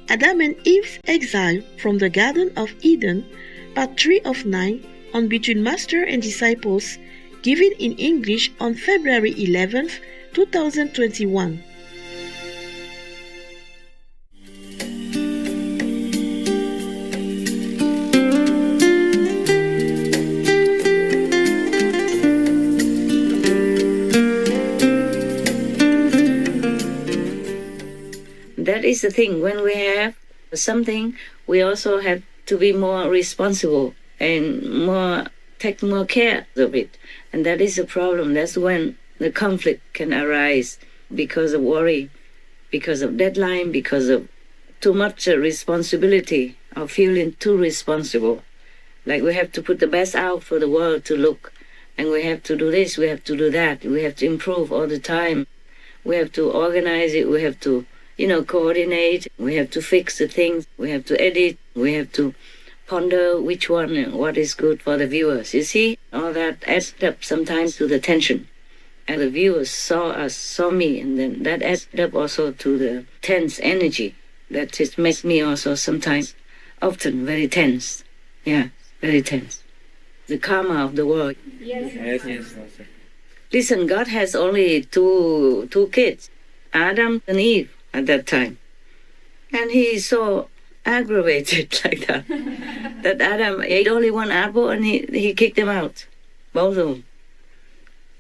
Adam and Eve's exile from the Garden of Eden, part 3 of 9, on Between Master and Disciples, given in English on February 11th, 2021. That is the thing. When we have something, we also have to be more responsible and take more care of it. And that is the problem. That's when the conflict can arise because of worry, because of deadline, because of too much responsibility or feeling too responsible. Like we have to put the best out for the world to look. And we have to do this, we have to do that. We have to improve all the time. We have to organize it. We have to coordinate, we have to fix the things, we have to edit, we have to ponder which one and what is good for the viewers. You see, all that adds up sometimes to the tension. And the viewers saw me, and then that adds up also to the tense energy. That just makes me also sometimes, often very tense. Yeah, very tense. The karma of the world. Yes. Listen, God has only two kids, Adam and Eve. At that time. And he is so aggravated like that. That Adam ate only one apple and he kicked them out. Both of them.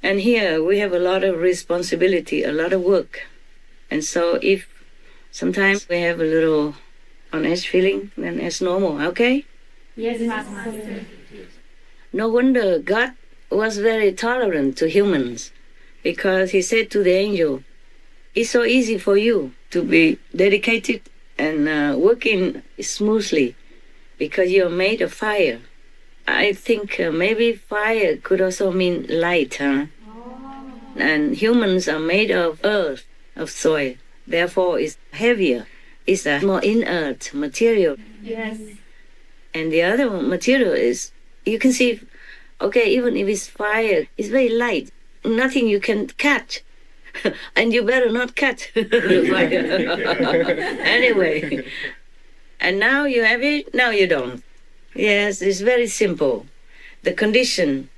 And here we have a lot of responsibility, a lot of work. And so if sometimes we have a little on-edge feeling, then it's normal, okay? Yes, Master. No wonder God was very tolerant to humans, because he said to the angel, it's so easy for you to be dedicated and working smoothly because you're made of fire. I think maybe fire could also mean light, huh? Oh. And humans are made of earth, of soil. Therefore, it's heavier. It's a more inert material. Yes. And the other material is, you can see, okay, even if it's fire, it's very light. Nothing you can catch. And you better not catch the fire. Anyway. And now you have it, now you don't. Yes, it's very simple. The condition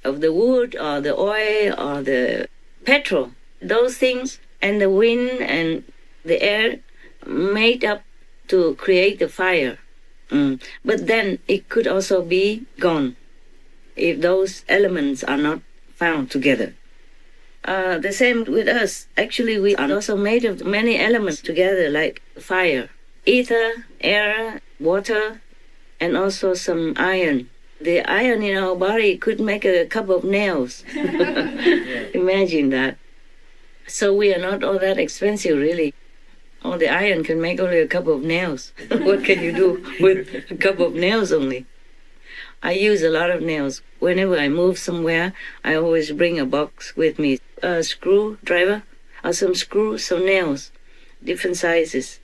of the wood or the oil or the petrol, those things, and the wind and the air made up to create the fire. But then it could also be gone if those elements are not found together. The same with us. Actually, we are also made of many elements together, like fire, ether, air, water, and also some iron. The iron in our body could make a couple of nails. Imagine that. So we are not all that expensive, really. All the iron can make only a couple of nails. What can you do with a couple of nails only? I use a lot of nails. Whenever I move somewhere, I always bring a box with me. A screwdriver, or some screws, some nails, different sizes.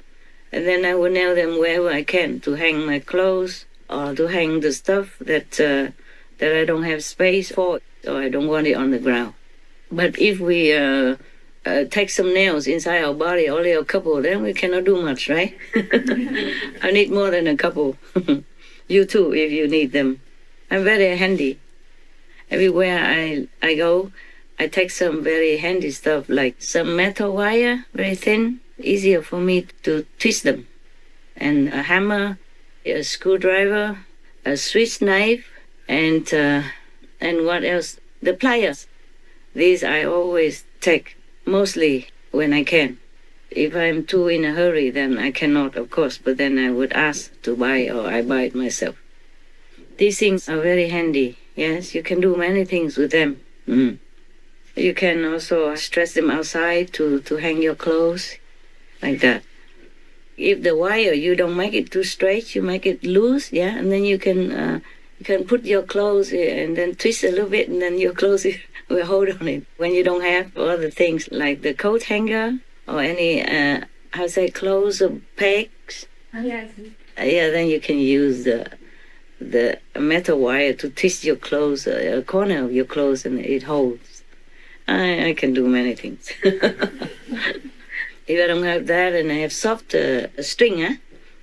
And then I will nail them wherever I can to hang my clothes or to hang the stuff that I don't have space for, or I don't want it on the ground. But if we take some nails inside our body, only a couple, then we cannot do much, right? I need more than a couple. You too, if you need them. I'm very handy. Everywhere I go, I take some very handy stuff, like some metal wire, very thin, easier for me to twist them. And a hammer, a screwdriver, a Swiss knife, and what else? The pliers. These I always take, mostly when I can. If I'm too in a hurry, then I cannot, of course, but then I would ask to buy, or I buy it myself. These things are very handy. Yes, you can do many things with them. You can also stretch them outside to hang your clothes, like that. If the wire, you don't make it too straight, you make it loose, yeah, and then you can put your clothes and then twist a little bit, and then your clothes will hold on it. When you don't have other things like the coat hanger or any, clothes or pegs, Yes. Then you can use the metal wire to twist your clothes, a corner of your clothes, and it holds. I can do many things. If I don't have that and I have soft string,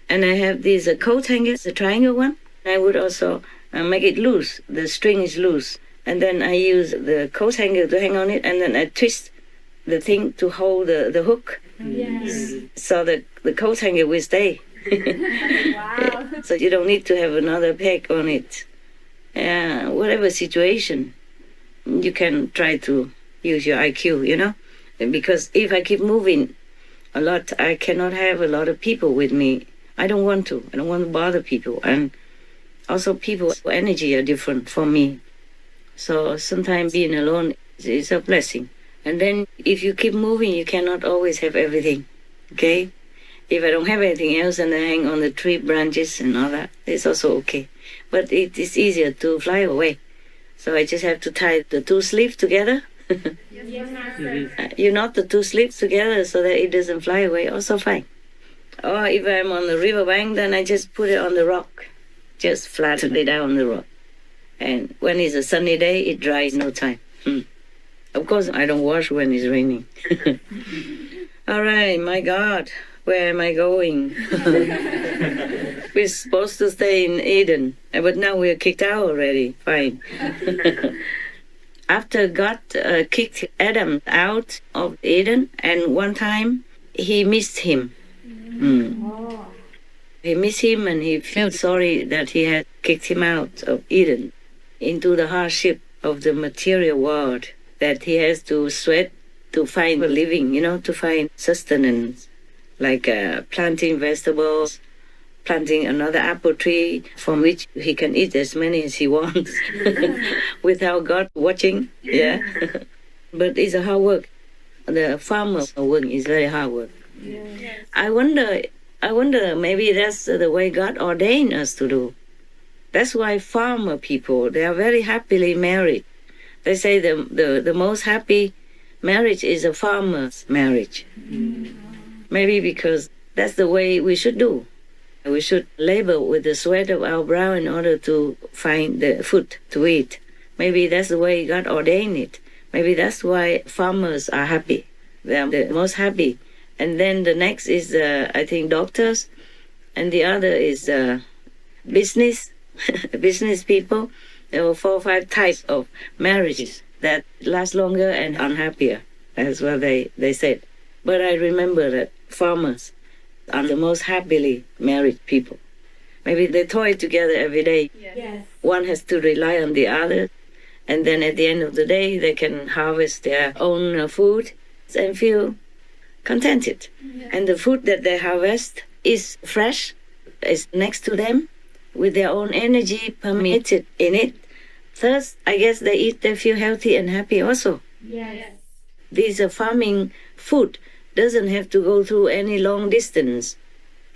And I have these coat hangers, the triangle one. I would also make it loose. The string is loose. And then I use the coat hanger to hang on it, and then I twist the thing to hold the hook. Yes. So that the coat hanger will stay. Wow. So you don't need to have another peg on it. Whatever situation, you can try to use your IQ, you know? Because if I keep moving a lot, I cannot have a lot of people with me. I don't want to. I don't want to bother people. And also people's energy are different for me. So sometimes being alone is a blessing. And then if you keep moving, you cannot always have everything, okay? If I don't have anything else and I hang on the tree branches and all that, it's also okay. But it is easier to fly away. So I just have to tie the two sleeves together. Yes, Master. You knot the two sleeves together so that it doesn't fly away, also fine. Or if I'm on the riverbank, then I just put it on the rock. Just flatten it out on the rock. And when it's a sunny day, it dries in no time. Of course, I don't wash when it's raining. All right, my God, where am I going? We're supposed to stay in Eden, but now we're kicked out already. Fine. After God kicked Adam out of Eden, and one time he missed him. Oh. He missed him and he felt sorry that he had kicked him out of Eden into the hardship of the material world, that he has to sweat to find a living, you know, to find sustenance, like planting vegetables, planting another apple tree from which he can eat as many as he wants without God watching. Yeah. But it's a hard work. The farmer's work is very hard work. Yes. I wonder maybe that's the way God ordained us to do. That's why farmer people, they are very happily married. They say the most happy marriage is a farmer's marriage. Maybe because that's the way we should do. We should labor with the sweat of our brow in order to find the food to eat. Maybe that's the way God ordained it. Maybe that's why farmers are happy. They are the most happy. And then the next is, I think, doctors. And the other is business, business people. There were 4 or 5 types of marriages that last longer and unhappier. That's what they said. But I remember that farmers are the most happily married people. Maybe they toil together every day. Yes. One has to rely on the other. And then at the end of the day, they can harvest their own food and feel contented. Yeah. And the food that they harvest is fresh, is next to them, with their own energy permitted in it. Thus, I guess they feel healthy and happy also. Yes. This farming food doesn't have to go through any long distance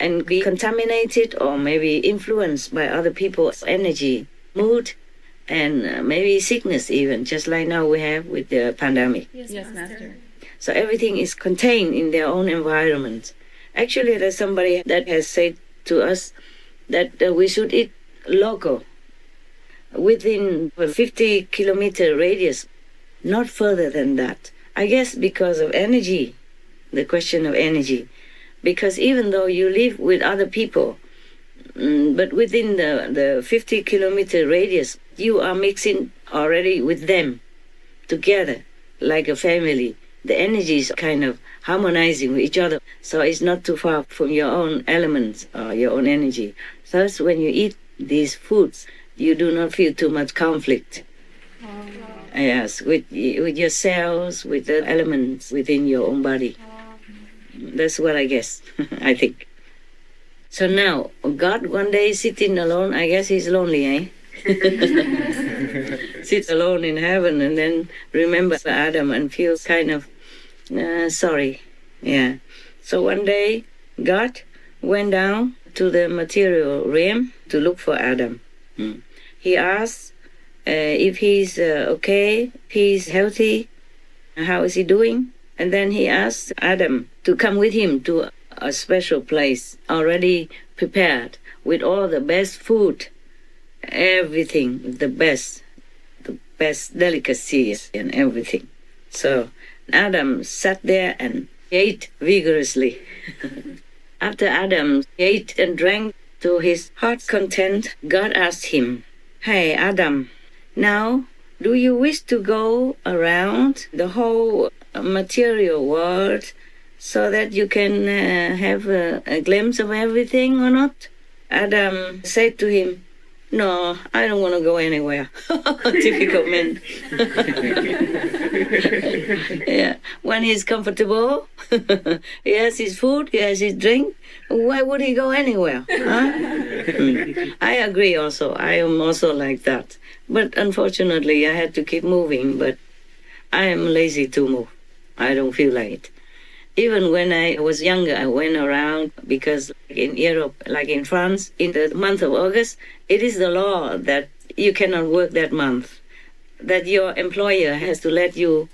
and be contaminated or maybe influenced by other people's energy, mood, and maybe sickness even, just like now we have with the pandemic. Yes, Master. So everything is contained in their own environment. Actually, there's somebody that has said to us that we should eat local, within a 50-kilometer radius, not further than that. I guess because of energy, the question of energy. Because even though you live with other people, but within the 50-kilometer radius, you are mixing already with them together like a family. The energy is kind of harmonizing with each other. So it's not too far from your own elements or your own energy. Thus, when you eat these foods, you do not feel too much conflict. Yes, with your cells, with the elements within your own body. That's what I guess, I think. So now, God one day sitting alone, I guess he's lonely, eh? Sit alone in heaven and then remember Adam and feel kind of sorry. Yeah. So one day, God went down to the material realm to look for Adam. He asked if he's okay, if he's healthy, how is he doing? And then he asked Adam to come with him to a special place already prepared with all the best food, everything, the best delicacies and everything. So Adam sat there and ate vigorously. After Adam ate and drank to his heart's content, God asked him, "Hey, Adam, now do you wish to go around the whole material world so that you can have a glimpse of everything or not?" Adam said to him, "No, I don't want to go anywhere." Typical man. Yeah. When he's comfortable, he has his food, he has his drink, why would he go anywhere? Huh? I agree also. I am also like that. But unfortunately, I had to keep moving, but I am lazy to move. I don't feel like it. Even when I was younger, I went around because in Europe, like in France, in the month of August, it is the law that you cannot work that month, that your employer has to let you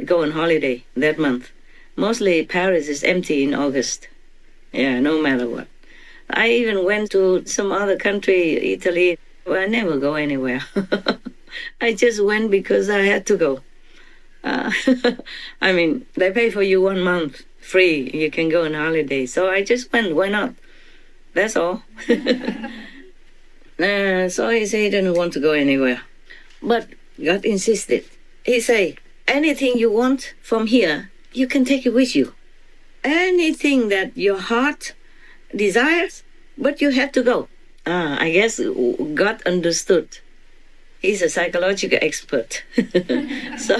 go on holiday that month. Mostly Paris is empty in August. Yeah, no matter what. I even went to some other country, Italy, where I never go anywhere. I just went because I had to go. I mean, they pay for you 1 month free. You can go on holiday. So I just went. Why not? That's all. So he said he didn't want to go anywhere. But God insisted. He said, anything you want from here, you can take it with you. Anything that your heart desires, but you have to go. I guess God understood. He's a psychological expert. So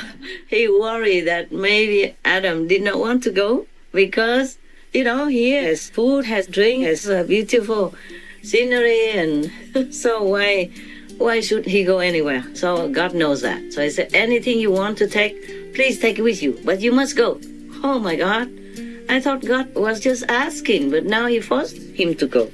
he worried that maybe Adam did not want to go because, he has food, has drink, has beautiful scenery, and so why should he go anywhere? So God knows that. So he said, anything you want to take, please take it with you, but you must go. Oh my God. I thought God was just asking, but now he forced him to go.